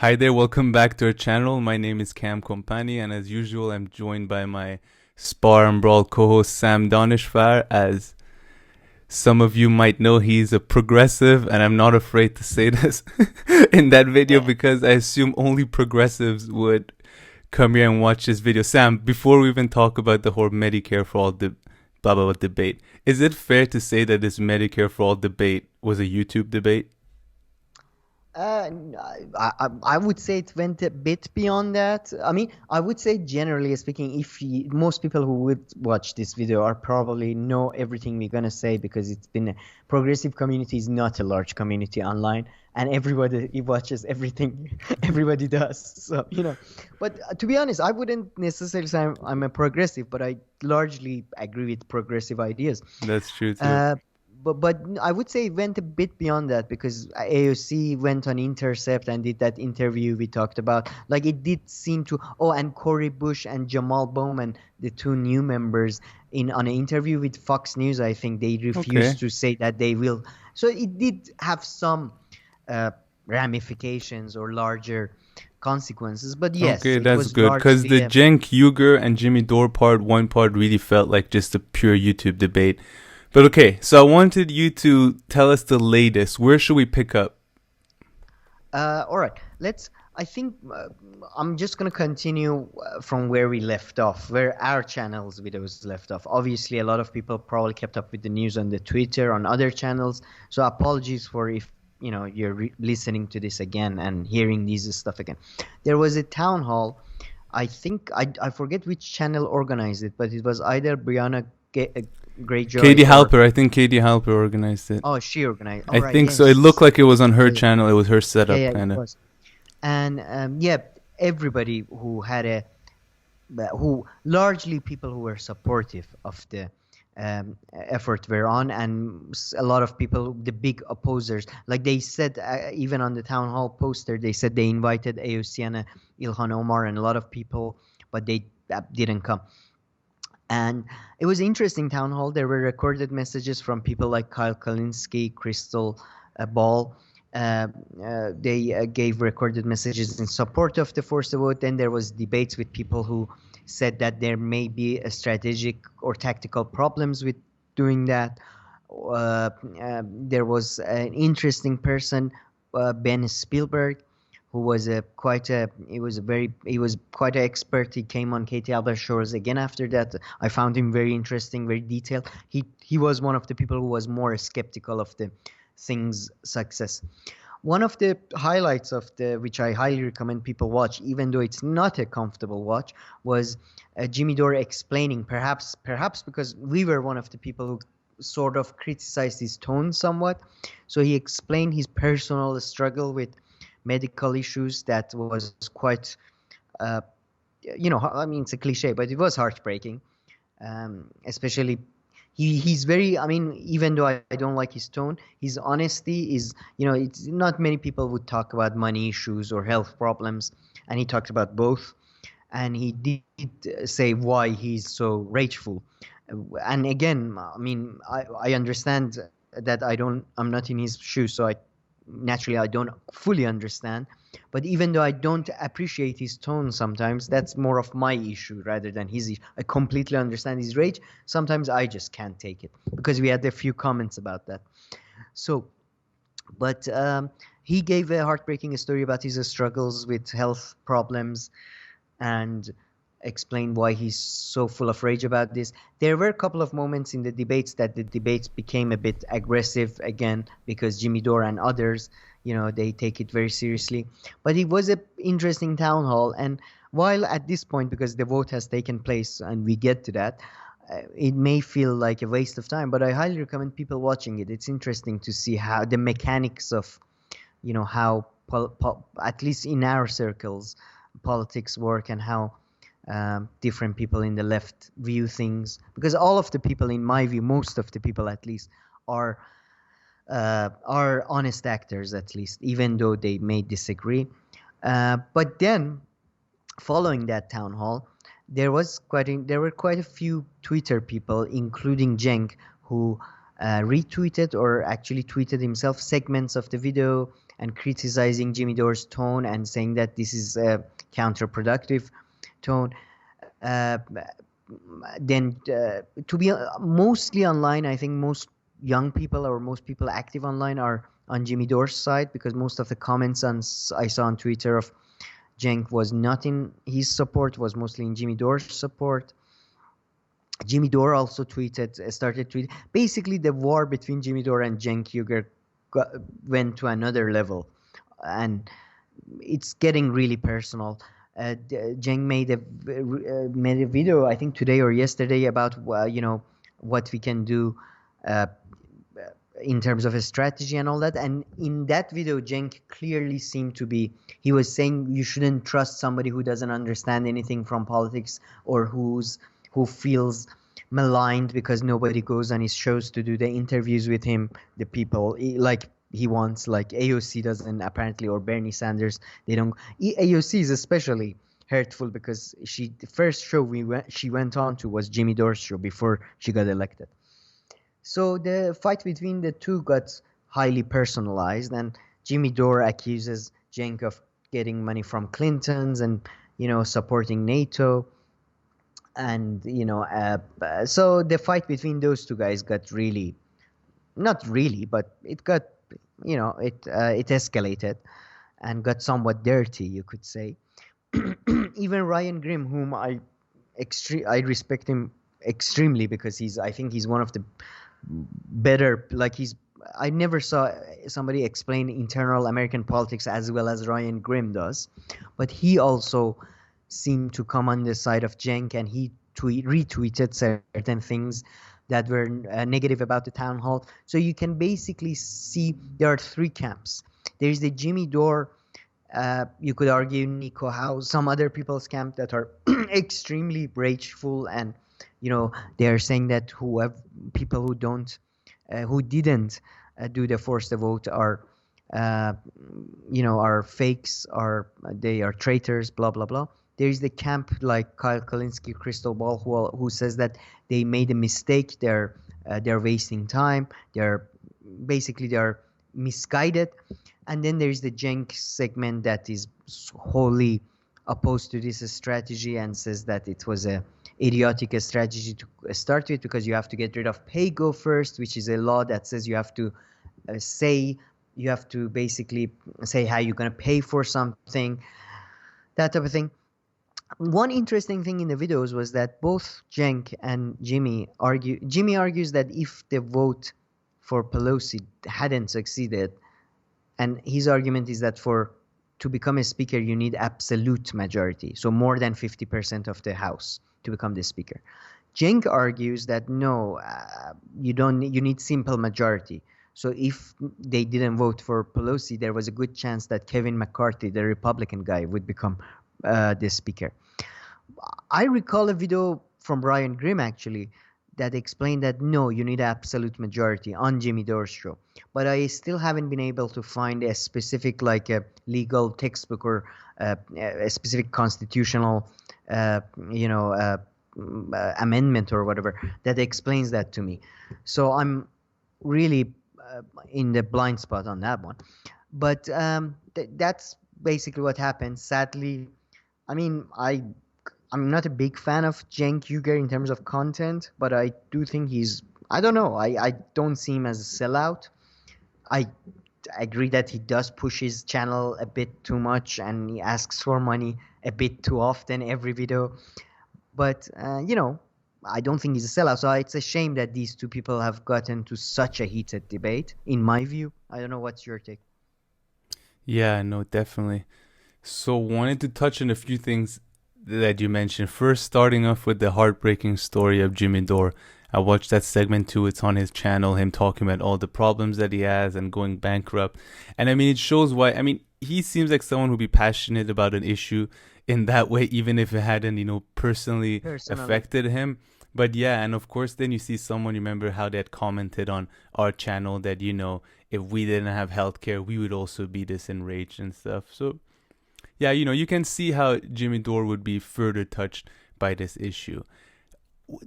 Hi there, welcome back to our channel. My name is Kam Kompani, and as usual, I'm joined by my Spar&Brawl co-host Sam Danishvar. As some of you might know, he's a progressive, and I'm not afraid to say this in that video because I assume only progressives would come here and watch this video. Sam, before we even talk about the whole Medicare for all blah blah blah debate, is it fair to say that this Medicare for all debate was a YouTube debate? I would say it went a bit beyond that. I mean, I would say generally speaking, most people who would watch this video are probably know everything we're gonna say because it's been a progressive community is not a large community online, and everybody watches everything everybody does. So. But to be honest, I wouldn't necessarily say I'm a progressive, but I largely agree with progressive ideas. That's true too. Uh, but I would say it went a bit beyond that because AOC went on Intercept and did that interview we talked about. Like it did seem to. Oh, and Cory Bush and Jamal Bowman, the two new members, in on an interview with Fox News, I think they Okay. refused to say that they will. So it did have some uh, ramifications or larger consequences. But yes, Okay, it that's was good. Because largely the a. Cenk, Uygur, and Jimmy Dore one part really felt like just a pure YouTube debate. But okay, so I wanted you to tell us the latest. Where should we pick up? All right, let's. I think I'm just gonna continue from where we left off, where our channel's videos left off. Obviously, a lot of people probably kept up with the news on the Twitter, on other channels. So apologies for if you're listening to this again and hearing these stuff again. There was a town hall. I think I forget which channel organized it, but it was either Briahna Greyjoy Katie or Halper. I think Katie Halper organized it. oh, she organized. All I right, think so. It looked yes, like it was on her yeah, channel. It was her yeah, setup, yeah, it kind of. was. And yeah, everybody who had who largely people who were supportive of the effort were on, and a lot of people, the big opposers, like they said, even on the town hall poster, they said they invited AOC and Ilhan Omar and a lot of people, but they didn't come. And it was an interesting town hall. There were recorded messages from people like Kyle Kulinski, Crystal Ball. They gave recorded messages in support of the forced vote. Then there was debates with people who said that there may be a strategic or tactical problems with doing that. There was an interesting person, Ben Spielberg, who was a quite a he was quite an expert. He came on Katie Albert shows again after that. I found him very interesting, very detailed. He was one of the people who was more skeptical of the thing's success. One of the highlights of the which I highly recommend people watch, even though it's not a comfortable watch, was Jimmy Dore explaining, perhaps because we were one of the people who sort of criticized his tone somewhat. So he explained his personal struggle with medical issues that was quite, uh, I mean, it's a cliche, but it was heartbreaking. Especially, he's very. I mean, even though I don't like his tone, his honesty is. It's not many people would talk about money issues or health problems, and he talked about both. And he did say why he's so rageful. And again, I mean, I understand that I'm not in his shoes, so naturally I don't fully understand. But even though I don't appreciate his tone sometimes, that's more of my issue rather than his issue. I completely understand his rage. Sometimes I just can't take it because we had a few comments about that. So, but he gave a heartbreaking story about his struggles with health problems and explain why he's so full of rage about this. There were a couple of moments in the debates that the debates became a bit aggressive again because Jimmy Dore and others, they take it very seriously. But it was an interesting town hall. And while at this point, because the vote has taken place and we get to that, it may feel like a waste of time, but I highly recommend people watching it. It's interesting to see how the mechanics of, how at least in our circles, politics work and how different people in the left view things, because all of the people, in my view, most of the people at least, are honest actors, at least, even though they may disagree. But then, following that town hall, there were quite a few Twitter people, including Cenk, who retweeted or actually tweeted himself segments of the video and criticizing Jimmy Dore's tone and saying that this is a counterproductive tone. Then to be mostly online, I think most young people or most people active online are on Jimmy Dore's side, because most of the comments I saw on Twitter of Cenk was not in his support, was mostly in Jimmy Dore's support. Jimmy Dore also started tweeting. Basically, the war between Jimmy Dore and Cenk Uygur went to another level, and it's getting really personal. Cenk made a video, I think today or yesterday, about what we can do in terms of a strategy and all that. And in that video, Cenk clearly seemed to be, he was saying you shouldn't trust somebody who doesn't understand anything from politics, or who feels maligned because nobody goes on his shows to do the interviews with him, the people like he wants, like AOC doesn't apparently, or Bernie Sanders. They don't. AOC is especially hurtful because the first show she went on to was Jimmy Dore's show before she got elected. So the fight between the two got highly personalized, and Jimmy Dore accuses Cenk of getting money from Clintons and supporting NATO. And so the fight between those two guys got really, not really, but it got, it escalated and got somewhat dirty, you could say. Even Ryan Grimm, whom I respect him extremely, because I think he's one of the better, I never saw somebody explain internal American politics as well as Ryan Grimm does, but he also seemed to come on the side of Cenk, and he retweeted certain things that were negative about the town hall. So you can basically see there are three camps. There is the Jimmy Dore, you could argue Nico House, some other people's camp that are extremely rageful, and they are saying that people who didn't do the forced vote are are fakes, they are traitors, blah blah blah. There is the camp like Kyle Kulinski, Crystal Ball, who says that they made a mistake. They're wasting time. They're misguided. And then there is the Cenk segment that is wholly opposed to this strategy and says that it was a idiotic strategy to start with, because you have to get rid of pay-go first, which is a law that says you have to basically say how you're going to pay for something, that type of thing. One interesting thing in the videos was that both Cenk and Jimmy argues that if the vote for Pelosi hadn't succeeded, and his argument is that to become a speaker you need absolute majority, so more than 50% of the House to become the speaker. Cenk argues that no, you need simple majority. So if they didn't vote for Pelosi, there was a good chance that Kevin McCarthy, the Republican guy, would become the speaker. I recall a video from Brian Grimm actually that explained that no, you need absolute majority on Jimmy Dore's show. But I still haven't been able to find a specific, like a legal textbook or a specific constitutional amendment or whatever that explains that to me. So I'm really in the blind spot on that one. But that's basically what happened. Sadly, I mean, I'm not a big fan of Cenk Uygur in terms of content, but I do think I don't know, I don't see him as a sellout. I agree that he does push his channel a bit too much, and he asks for money a bit too often every video. But, I don't think he's a sellout. So it's a shame that these two people have gotten to such a heated debate, in my view. I don't know, what's your take? Yeah, no, definitely. So wanted to touch on a few things that you mentioned. First, starting off with the heartbreaking story of Jimmy Dore. I watched that segment too. It's on his channel, him talking about all the problems that he has and going bankrupt. And I mean, it shows why. I mean, he seems like someone who'd be passionate about an issue in that way, even if it hadn't, personally affected him. But yeah, and of course, then you see someone, remember how they had commented on our channel that, if we didn't have healthcare, we would also be this enraged and stuff. So yeah, you can see how Jimmy Dore would be further touched by this issue.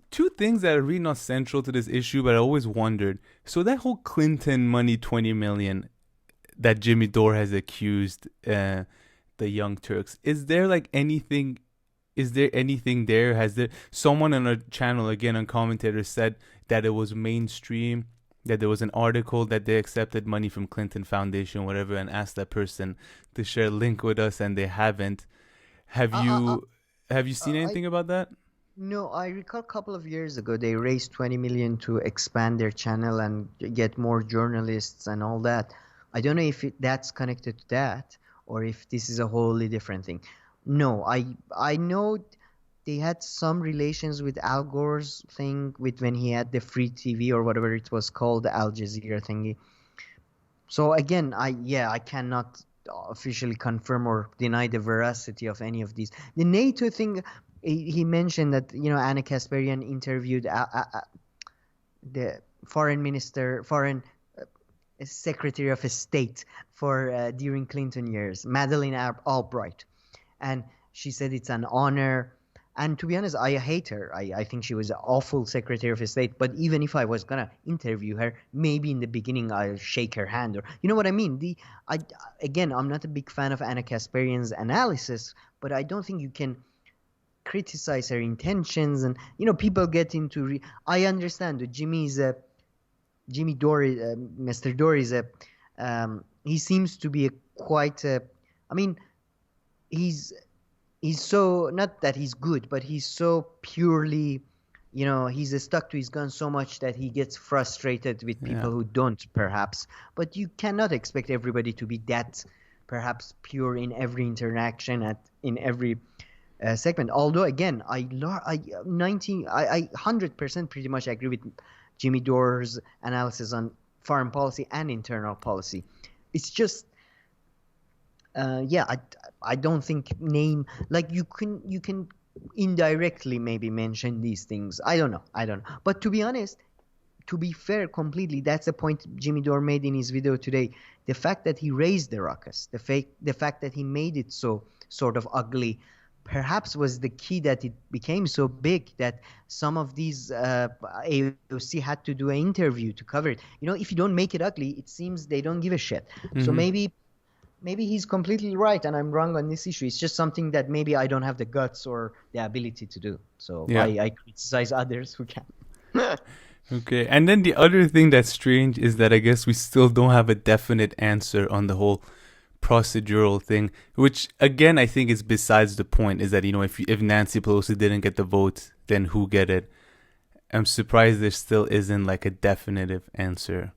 Two things that are really not central to this issue, but I always wondered. So that whole Clinton money, 20 million, that Jimmy Dore has accused the Young Turks. Is there like anything? Is there anything there? Has there someone on a channel again on commentators said that it was mainstream, that there was an article that they accepted money from Clinton Foundation, whatever, and asked that person to share a link with us, and they haven't. Have you seen I anything about that? No, I recall a couple of years ago they raised 20 million to expand their channel and get more journalists and all that. I don't know if that's connected to that or if this is a wholly different thing. No, I know they had some relations with Al Gore's thing with when he had the free TV or whatever it was called, the Al Jazeera thingy. So again, I cannot officially confirm or deny the veracity of any of these. The NATO thing, he mentioned that Anna Kasparian interviewed the foreign secretary of state for during Clinton years, Madeleine Albright, and she said it's an honor. And to be honest, I hate her. I think she was an awful Secretary of State. But even if I was gonna interview her, maybe in the beginning I'll shake her hand, or you know what I mean. I'm not a big fan of Anna Kasparian's analysis, but I don't think you can criticize her intentions. And people get into. I understand that Jimmy Dore, Mr. Dore is he seems to be I mean, he's so, not that he's good, but he's so purely, he's stuck to his gun so much that he gets frustrated with people who don't, perhaps. But you cannot expect everybody to be that perhaps pure in every interaction in every segment. Although again, I 100% pretty much agree with Jimmy Dore's analysis on foreign policy and internal policy. It's just I don't think you can indirectly maybe mention these things. I don't know. But to be honest, to be fair completely, that's the point Jimmy Dore made in his video today. The fact that he raised the ruckus, the fact that he made it so sort of ugly, perhaps was the key that it became so big that some of these AOC had to do an interview to cover it. If you don't make it ugly, it seems they don't give a shit. So maybe he's completely right and I'm wrong on this issue. It's just something that maybe I don't have the guts or the ability to do. So I criticize others who can. Okay. And then the other thing that's strange is that I guess we still don't have a definite answer on the whole procedural thing, which again I think is besides the point. Is that if Nancy Pelosi didn't get the vote, then who get it? I'm surprised there still isn't like a definitive answer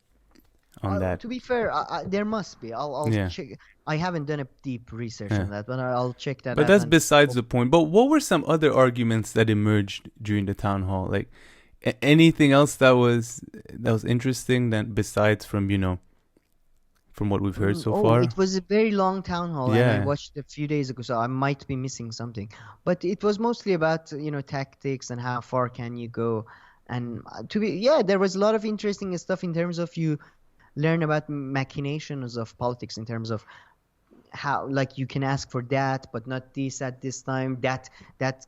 on that. To be fair, there must be. I'll check. I haven't done a deep research on that, but I'll check that out. But that's besides the point. But what were some other arguments that emerged during the town hall? Like anything else that was interesting than besides from from what we've heard so far? It was a very long town hall, and I watched a few days ago, so I might be missing something. But it was mostly about tactics and how far can you go, and there was a lot of interesting stuff in terms of you learn about machinations of politics in terms of how you can ask for that but not this at this time, that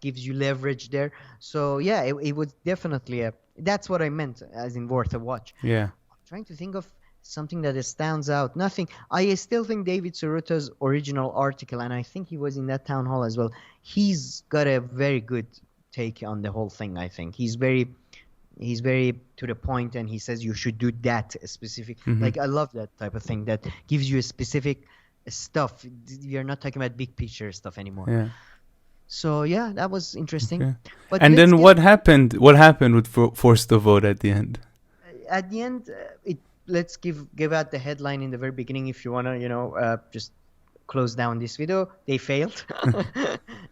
gives you leverage there. So it was definitely that's what I meant as in worth a watch. I'm trying to think of something that stands out. Nothing. I still think David Siruta's original article, and I think he was in that town hall as well, he's got a very good take on the whole thing. I think he's very to the point, and he says you should do that specific. I love that type of thing that gives you a specific stuff. You're not talking about big picture stuff anymore. So that was interesting. Okay. But and then what happened? What happened with force the vote at the end? At the end, let's give out the headline in the very beginning if you wanna just close down this video. They failed.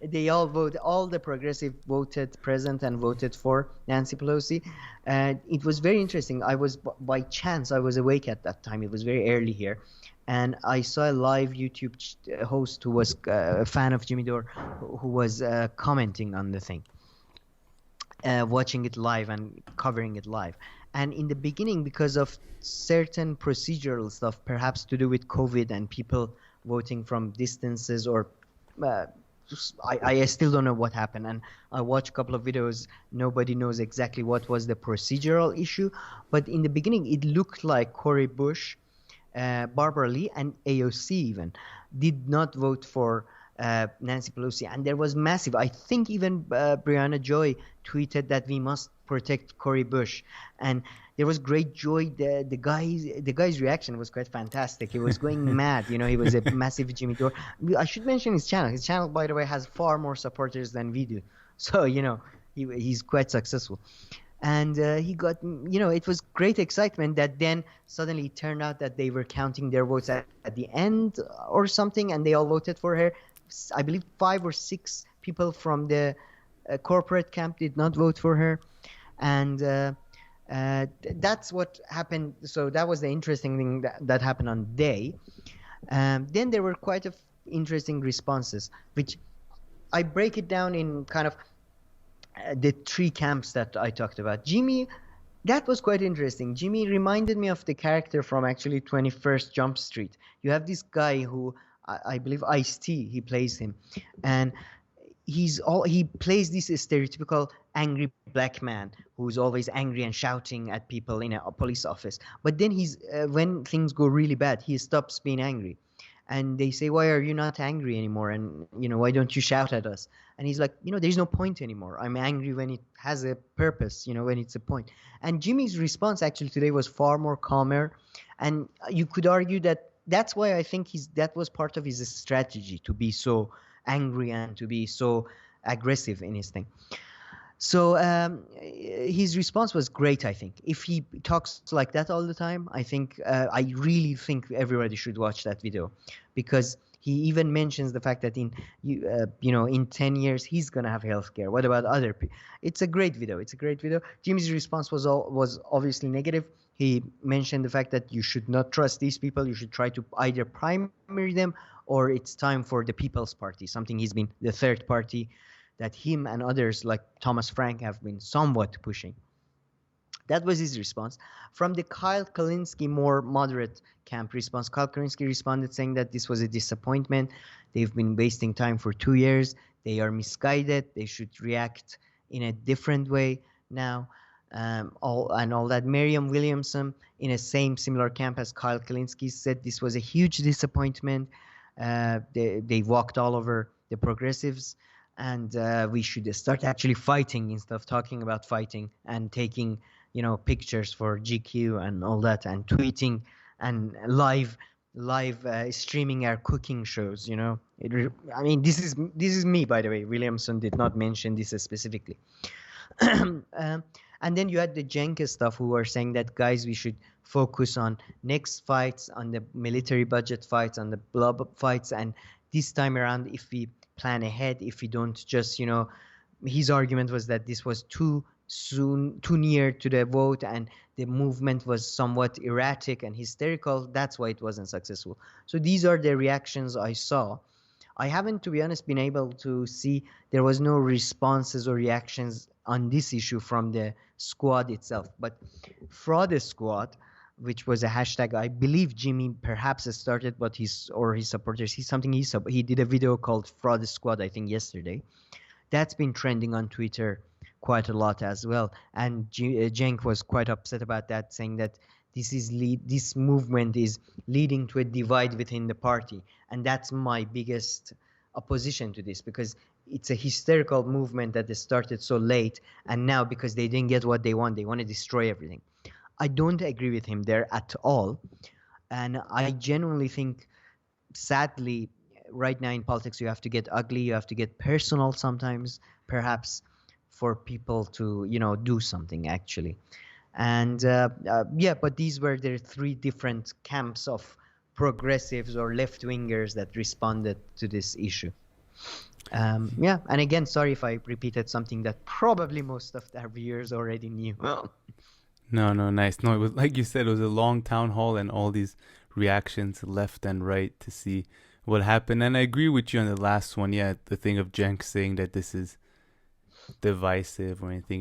They all the progressive voted present and voted for Nancy Pelosi. And it was very interesting. By chance I was awake at that time. It was very early here, and I saw a live YouTube host who was a fan of Jimmy Dore, who was commenting on the thing, watching it live and covering it live. And in the beginning, because of certain procedural stuff, perhaps to do with COVID and people voting from distances, or I still don't know what happened. And I watched a couple of videos. Nobody knows exactly what was the procedural issue. But in the beginning, it looked like Cori Bush Barbara Lee and AOC even did not vote for Nancy Pelosi, and there was massive. I think even Briahna Joy tweeted that we must protect Cory Bush, and there was great joy. The guy's reaction was quite fantastic. He was going mad. He was a massive Jimmy Dore. I should mention his channel. His channel, by the way, has far more supporters than we do. So he's quite successful. And he got, it was great excitement that then suddenly it turned out that they were counting their votes at the end or something, and they all voted for her. I believe 5 or 6 people from the corporate camp did not vote for her. And that's what happened. So that was the interesting thing that happened on the day. Then there were quite interesting responses, which I break it down in kind of the 3 camps that I talked about. Jimmy, that was quite interesting. Jimmy reminded me of the character from actually 21st Jump Street. You have this guy who I believe Ice-T, he plays him, and he plays this stereotypical angry black man who's always angry and shouting at people in a police office. But then when things go really bad, he stops being angry. And they say, why are you not angry anymore? And, why don't you shout at us? And he's like, there's no point anymore. I'm angry when it has a purpose, when it's a point. And Jimmy's response actually today was far more calmer. And you could argue that that's why I think that was part of his strategy, to be so angry and to be so aggressive in his thing. So his response was great, I think. If he talks like that all the time, I really think everybody should watch that video, because he even mentions the fact that in 10 years he's gonna have healthcare. What about other people? It's a great video. Jimmy's response was obviously negative. He mentioned the fact that you should not trust these people. You should try to either primary them, or it's time for the People's Party, something he's been the third party that him and others like Thomas Frank have been somewhat pushing. That was his response. From the Kyle Kulinski, more moderate camp response, Kyle Kulinski responded saying that this was a disappointment. They've been wasting time for 2 years. They are misguided. They should react in a different way now. All that. Miriam Williamson, in a similar camp as Kyle Kulinski, said this was a huge disappointment. They walked all over the progressives. And we should start actually fighting instead of talking about fighting and taking, pictures for GQ and all that, and tweeting and live streaming our cooking shows. This is me, by the way. Williamson did not mention this specifically. And then you had the Cenk stuff who are saying that, guys, we should focus on next fights, on the military budget fights, on the blob fights, and this time around, if we plan ahead, if we don't just, his argument was that this was too soon, too near to the vote, and the movement was somewhat erratic and hysterical. That's why it wasn't successful. So these are the reactions I saw. I haven't, to be honest, been able to see, there was no responses or reactions on this issue from the squad itself. But Fraud Squad, which was a hashtag I believe Jimmy perhaps started, but his supporters, he did a video called Fraud Squad, I think yesterday. That's been trending on Twitter quite a lot as well. And Cenk was quite upset about that, saying that this movement is leading to a divide within the party. And that's my biggest opposition to this, because it's a hysterical movement that started so late, and now because they didn't get what they want to destroy everything. I don't agree with him there at all. And I genuinely think, sadly, right now in politics, you have to get ugly, you have to get personal sometimes, perhaps, for people to, do something actually. And but these were the 3 different camps of progressives or left-wingers that responded to this issue. And again, sorry if I repeated something that probably most of our viewers already knew. No, nice. No, it was, like you said, it was a long town hall and all these reactions left and right to see what happened. And I agree with you on the last one. Yeah, the thing of Cenk saying that this is divisive or anything.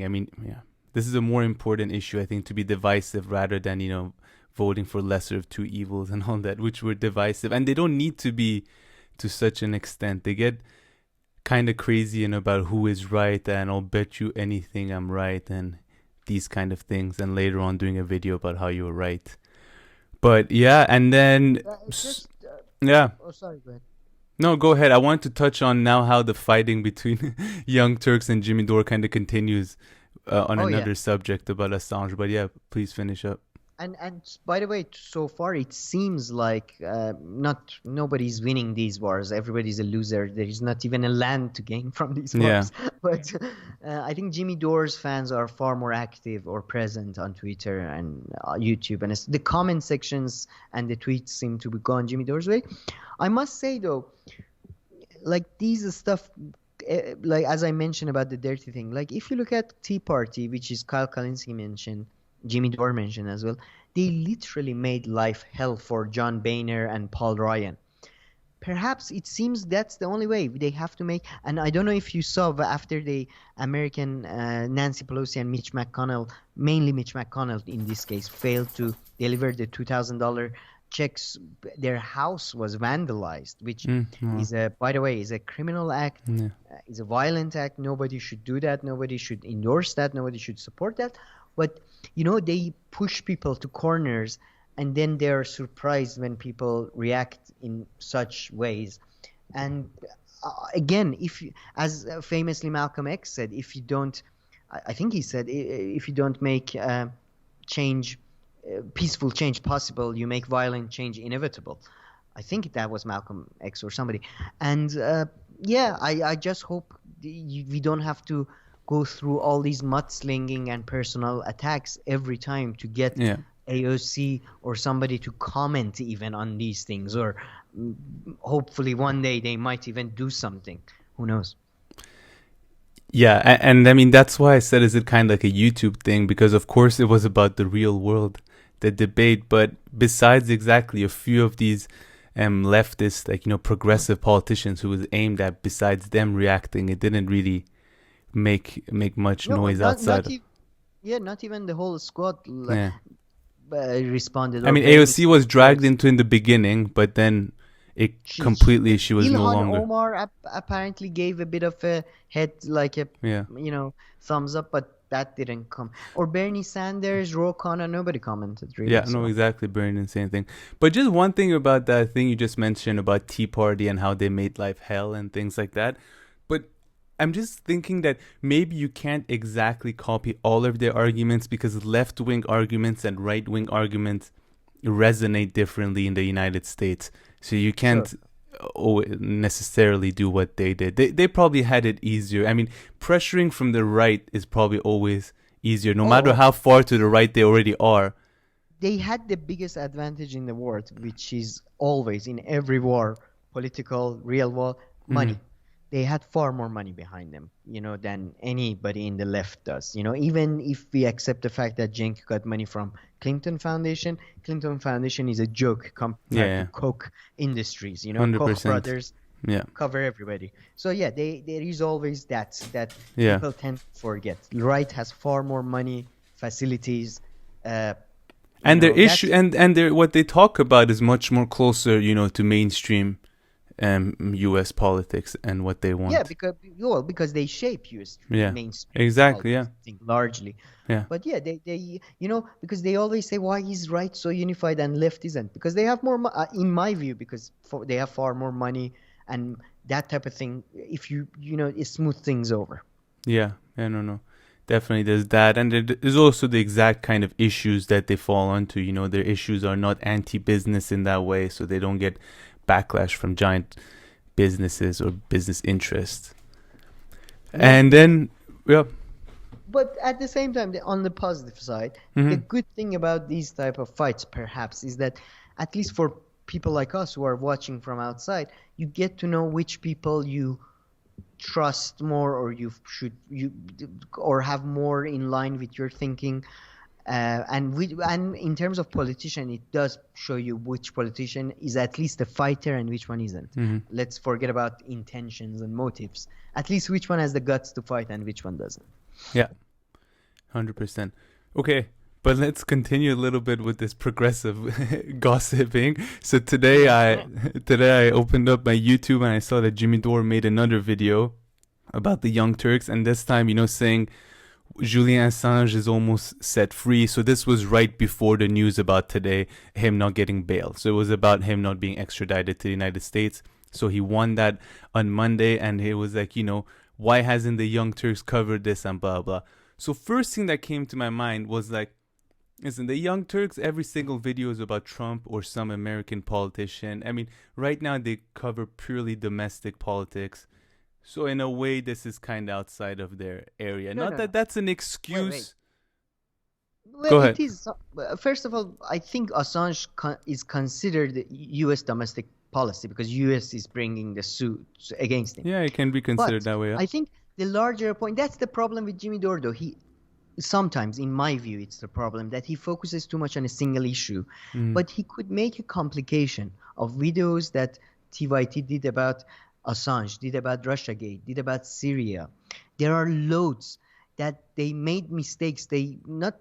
This is a more important issue, I think, to be divisive rather than, voting for lesser of 2 evils and all that, which were divisive. And they don't need to be to such an extent. They get kind of crazy about who is right, and I'll bet you anything I'm right, and these kind of things, and later on doing a video about how you were right. But yeah, and then It's just. yeah. Oh, sorry. Go ahead. No, go ahead. I want to touch on now how the fighting between Young Turks and Jimmy Dore kind of continues on Oh yeah. another subject about Assange. But yeah, please finish up. And by the way, so far it seems like not nobody's winning these wars. Everybody's a loser. There is not even a land to gain from these Yeah. wars. But I think Jimmy Dore's fans are far more active or present on Twitter and YouTube, and the comment sections and the tweets seem to be going Jimmy Dore's way. I must say though, like these stuff. Like as I mentioned about the dirty thing, like if you look at Tea Party, which is Kyle Kulinski mentioned, Jimmy Dore mentioned as well, they literally made life hell for John Boehner and Paul Ryan. Perhaps it seems that's the only way they have to make. And I don't know if you saw, but after the American Nancy Pelosi and Mitch McConnell, mainly Mitch McConnell in this case, failed to deliver the $2,000 checks, their house was vandalized, which is by the way, is a criminal act, is a violent act. Nobody should do that. Nobody should endorse that. Nobody should support that. But they push people to corners, and then they're surprised when people react in such ways. And again, as famously Malcolm X said, if you don't, I think he said, if you don't make change, peaceful change possible, you make violent change inevitable. I think that was Malcolm X or somebody. And I just hope we don't have to go through all these mudslinging and personal attacks every time to get AOC or somebody to comment even on these things, or hopefully one day they might even do something. Who knows? Yeah, and I mean, that's why I said, is it kind of like a YouTube thing? Because of course it was about the real world, the debate. But besides exactly a few of these leftist, like, progressive politicians who was aimed at, besides them reacting, it didn't really make much noise outside. Not even the whole squad responded. I mean, AOC was dragged into in the beginning, but then she was no longer. Omar apparently gave a bit of a head, like a thumbs up, but that didn't come. Or Bernie Sanders, Ro Khanna, nobody commented really. Yeah, no, exactly. Bernie didn't say anything. But just one thing about that thing you just mentioned about Tea Party and how they made life hell and things like that. But I'm just thinking that maybe you can't exactly copy all of their arguments, because left-wing arguments and right-wing arguments resonate differently in the United States. So you can't necessarily do what they did. They probably had it easier. I mean, pressuring from the right is probably always easier, no matter how far to the right they already are. They had the biggest advantage in the world, which is always in every war, political, real war, money. They had far more money behind them, than anybody in the left does. Even if we accept the fact that Cenk got money from Clinton Foundation is a joke compared to Koch Industries. 100%. Koch brothers cover everybody. So there is always that people tend to forget. Right has far more money, facilities, and their issue and what they talk about is much more closer, to mainstream U.S. politics and what they want. Yeah, because they shape U.S. mainstream. Exactly. Yeah, largely. Yeah. But they because they always say, why is right so unified and left isn't? Because they have more, in my view, because they have far more money and that type of thing. If it smooth things over. Yeah. No. Definitely there's that, and there's also the exact kind of issues that they fall onto. Their issues are not anti-business in that way, so they don't get backlash from giant businesses or business interests. And then but at the same time, on the positive side, the good thing about these type of fights perhaps is that, at least for people like us who are watching from outside, you get to know which people you trust more, or or have more in line with your thinking. And in terms of politician, it does show you which politician is at least a fighter and which one isn't. Let's forget about intentions and motives. At least which one has the guts to fight and which one doesn't. Yeah, 100%. Okay, but let's continue a little bit with this progressive gossiping. So today I opened up my YouTube and I saw that Jimmy Dore made another video about the Young Turks, and this time, saying Julian Assange is almost set free. So this was right before the news about today, him not getting bail. So it was about him not being extradited to the United States. So he won that on Monday, and it was like, why hasn't the Young Turks covered this and blah blah. So first thing that came to my mind was like, listen, the Young Turks, every single video is about Trump or some American politician. I mean, right now they cover purely domestic politics. So in a way, this is kind of outside of their area. No, Not no, that no. that's an Wait, excuse. Well, Go it ahead. is. First of all, I think Assange is considered U.S. domestic policy because U.S. is bringing the suit against him. Yeah, it can be considered But that way. Yeah. I think the larger point, that's the problem with Jimmy Dore, though. He sometimes, in my view, it's the problem that he focuses too much on a single issue. Mm. But he could make a complication of videos that TYT did about Assange, did about Russiagate, did about Syria. There are loads that they made mistakes. They not,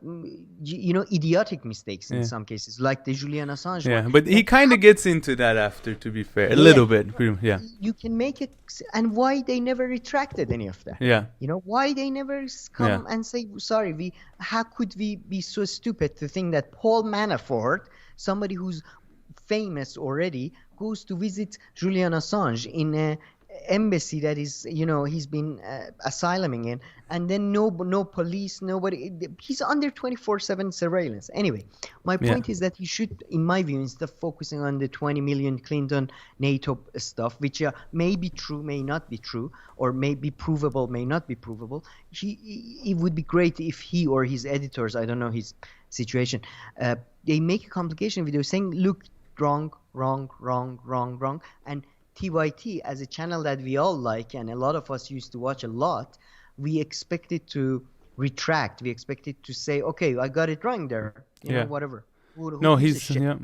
idiotic mistakes in Yeah. some cases, like the Julian Assange Yeah, one. but he That kind of gets into that after, to be fair, a yeah, little bit. Yeah, you can make it, and why they never retracted any of that? yeah, Why they never yeah, come and say sorry? How could we be so stupid to think that Paul Manafort, somebody who's famous already, goes to visit Julian Assange in a embassy that is, he's been asyluming in, and then no police, nobody, he's under 24/7 surveillance. Anyway, my yeah, point is that he should, in my view, instead of focusing on the 20 million Clinton NATO stuff, which may be true, may not be true, or may be provable, may not be provable, it would be great if he or his editors, I don't know his situation, they make a complication video saying, look, wrong, and TYT, as a channel that we all like and a lot of us used to watch a lot, we expect it to retract. We expect it to say, okay, I got it wrong there. yeah. Whatever. Who No, gives a he's shit? yeah.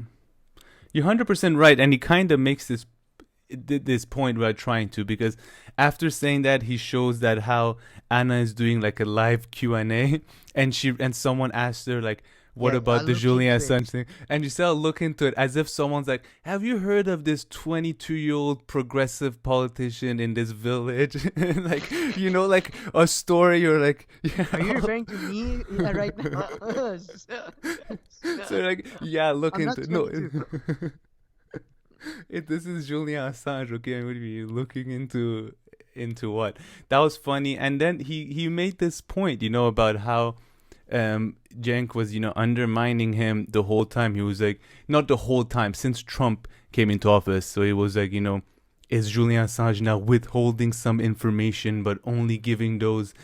You're 100% right, and he kind of makes this point by trying to, because after saying that, he shows that how Anna is doing like a live Q&A, and someone asked her like, what Yeah, about I'll the look Julian into it. Assange thing? And you still look into it as if someone's like, have you heard of this 22-year-old progressive politician in this village? Like, like a story, or like, Are you referring to me right now? So like, yeah, look I'm not into 22. no. This is Julian Assange, okay? What are you looking into what? That was funny, and then he made this point, about how Cenk was, undermining him the whole time. He was like, not the whole time, since Trump came into office. So he was like, is Julian Assange now withholding some information, but only giving those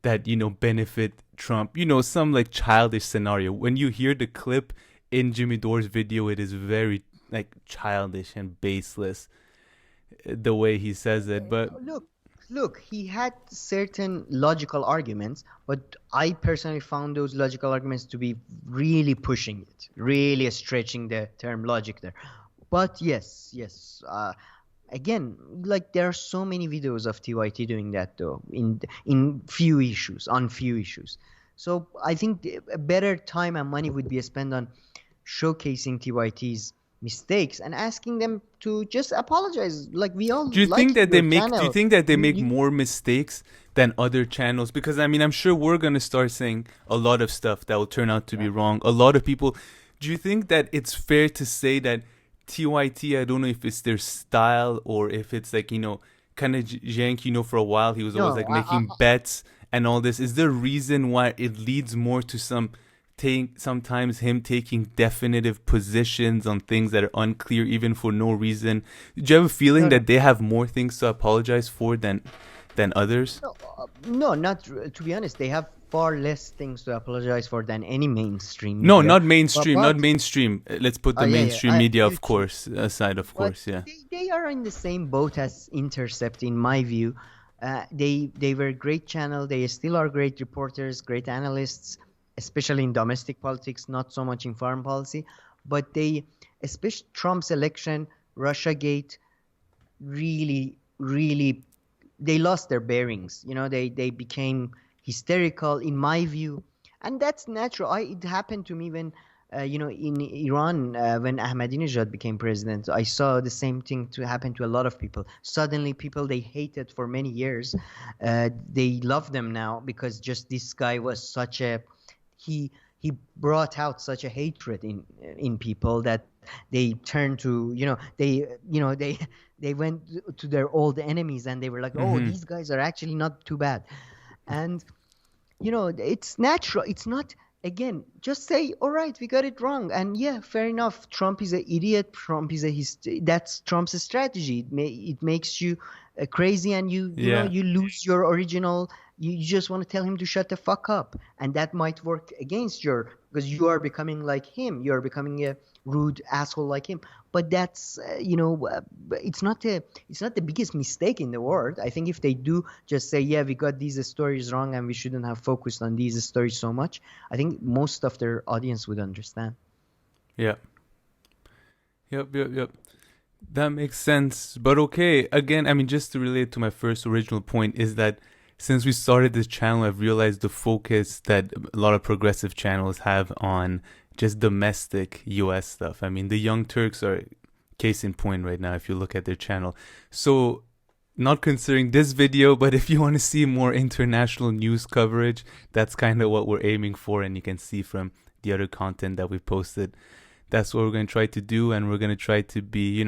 that, benefit Trump? Some like childish scenario. When you hear the clip in Jimmy Dore's video, it is very like childish and baseless, the way he says it. But Look, he had certain logical arguments, but I personally found those logical arguments to be really pushing it, really stretching the term logic there. But yes, again, like there are so many videos of TYT doing that though, on few issues. So I think a better time and money would be spent on showcasing TYT's mistakes and asking them to just apologize. Like, we all do you think like that your channel. they make You more mistakes than other channels? Because I mean, I'm sure we're gonna start saying a lot of stuff that will turn out to be wrong. A lot of people. Do you think that it's fair to say that TYT, I don't know if it's their style or if it's like, kind of Cenk, for a while he was always no, like making bets and all this. Is there a reason why it leads more to sometimes him taking definitive positions on things that are unclear, even for no reason? Do you have a feeling no, no, that they have more things to apologize for than others? no, not to be honest. They have far less things to apologize for than any mainstream No, media. not mainstream, not But mainstream. Let's put the yeah, mainstream media, of YouTube. course, aside, of But course, yeah. they are in the same boat as Intercept, in my view. They were a great channel. They still are great reporters, great analysts, especially in domestic politics, not so much in foreign policy. But especially Trump's election, Russiagate, really, they lost their bearings. They became hysterical, in my view, and that's natural. It happened to me when in Iran, when Ahmadinejad became president, I saw the same thing to happen to a lot of people. Suddenly, people they hated for many years, they love them now because just this guy was such a he brought out such a hatred in people that they turned to they went to their old enemies and they were like, oh, Mm-hmm. these guys are actually not too bad. And it's natural. It's not, again, just say, all right, we got it wrong. And yeah, fair enough. Trump is an idiot. Trump is that's Trump's strategy. It makes you crazy, and Yeah. you lose your original. You just want to tell him to shut the fuck up. And that might work against because you are becoming like him. You're becoming a rude asshole like him. But that's, it's not the biggest mistake in the world. I think if they do just say, yeah, we got these stories wrong and we shouldn't have focused on these stories so much, I think most of their audience would understand. Yeah. Yep. That makes sense. But okay, again, I mean, just to relate to my first original point is that since we started this channel, I've realized the focus that a lot of progressive channels have on just domestic US stuff. I mean, the Young Turks are case in point right now if you look at their channel. So, not considering this video, but if you want to see more international news coverage, that's kind of what we're aiming for. And you can see from the other content that we posted, that's what we're going to try to do. And we're going to try to be,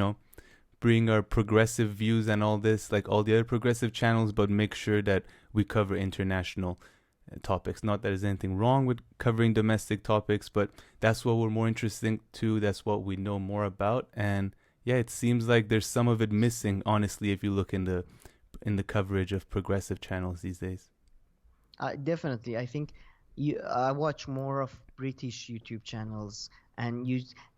bring our progressive views and all this, like all the other progressive channels, but make sure that we cover international topics. Not that there's anything wrong with covering domestic topics, but that's what we're more interested to. That's what we know more about. And yeah, it seems like there's some of it missing, honestly, if you look in the coverage of progressive channels these days. Definitely. I think I watch more of British YouTube channels, and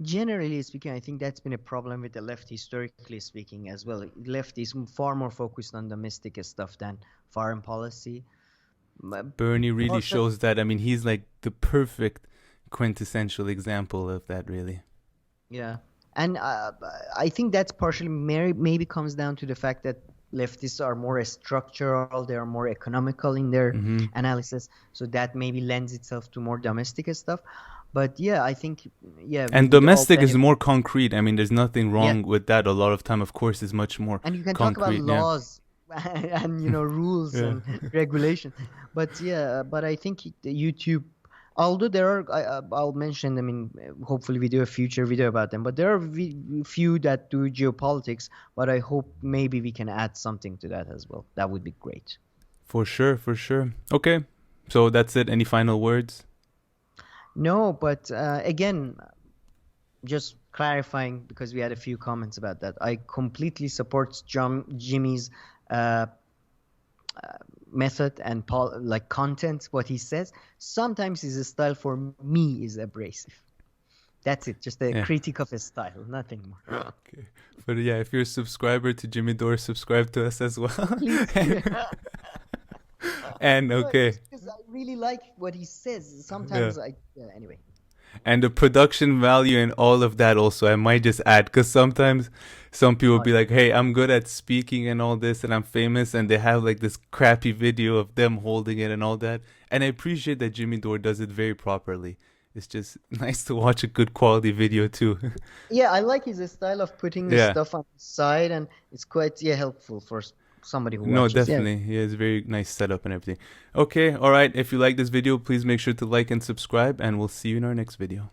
generally speaking, I think that's been a problem with the left, historically speaking, as well. Left is far more focused on domestic stuff than foreign policy. Bernie really Also, shows that. I mean, he's like the perfect quintessential example of that, really. yeah, and I think that's partially maybe comes down to the fact that leftists are more structural, they are more economical in their Mm-hmm. analysis, so that maybe lends itself to more domestic stuff. But yeah, I think, yeah, we And would all domestic is benefit. more concrete. I mean, there's nothing Yeah, wrong with that. A lot of time, of course, is much more and you can talk about concrete. Yeah. laws and rules Yeah. and regulation. But yeah, but I think YouTube, although there are, I'll mention them in, hopefully we do a future video about them, but there are few that do geopolitics, but I hope maybe we can add something to that as well. That would be great. For sure. Okay. So that's it. Any final words? No, but again, just clarifying, because we had a few comments about that. I completely support Jimmy's uh, method and like content, what he says. Sometimes his style for me is abrasive. That's it, just a Yeah. critique of his style, nothing more. Okay. But yeah, if you're a subscriber to Jimmy Dore, subscribe to us as well. Please. And No, okay. just because I really like what he says. Yeah. Sometimes anyway. And the production value and all of that also, I might just add, because sometimes some people Oh, be like, hey, I'm good at speaking and all this and I'm famous, and they have like this crappy video of them holding it and all that. And I appreciate that Jimmy Dore does it very properly. It's just nice to watch a good quality video too. yeah, I like his style of putting the Yeah. stuff on the side, and it's quite helpful for somebody who No, watches. Yeah. definitely. Yeah, it's very nice setup and everything. Okay, all right. If you like this video, please make sure to like and subscribe, and we'll see you in our next video.